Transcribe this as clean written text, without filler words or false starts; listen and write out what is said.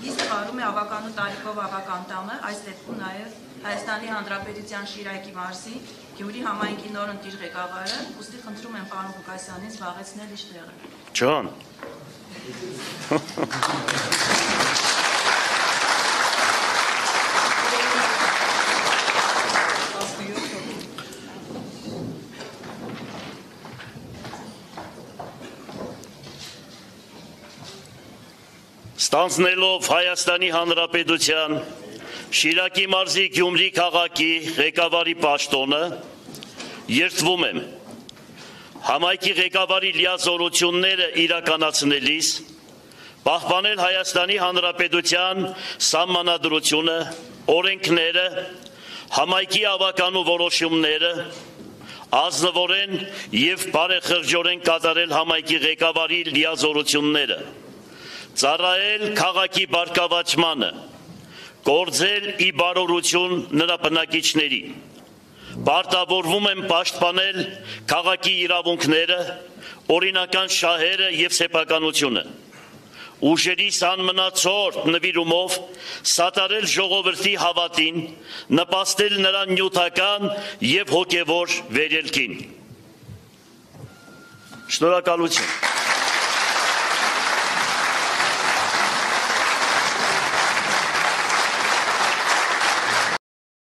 իսկ խարում է ավականու տարիքով ավական տամը, այս դեպքում նաև Հայաստանի Հանրապետության Շիրակի մարզի Գյումրի համայնքի նոր ընտիր ղեկավարը, ուստի խնդրում եմ պարոն Ղուկասյանին զբաղեցնել իր տեղը։ Ջան։ Ստանձնելով Հայաստանի Հանրապետության Շիրակի մարզի Գյումրի քաղաքի ղեկավարի պաշտոնը, երդվում եմ համայնքի ղեկավարի լիազորությունները իրականացնելիս պահպանել Հայաստանի Հանրապետության սահմանադրությունը, օրենքները, համայնքի ավականու որոշումները, ազնվորեն եւ բարեխղճորեն կատարել համայնքի ղեկավարի լիազորությունները, ծառայել քաղաքի բարգավաճմանը, գործել ի բարօրություն նրա բնակիչների, պարտավորվում եմ պաշտպանել քաղաքի իրավունքները, օրինական շահերը եւ սեփականությունը, ուժերիս անմնացորդ նվիրումով սատարել ժողովրդի հավատին, նպաստել նրա նյութական եւ հոգեվոր վերելքին։ Շնորհակալություն։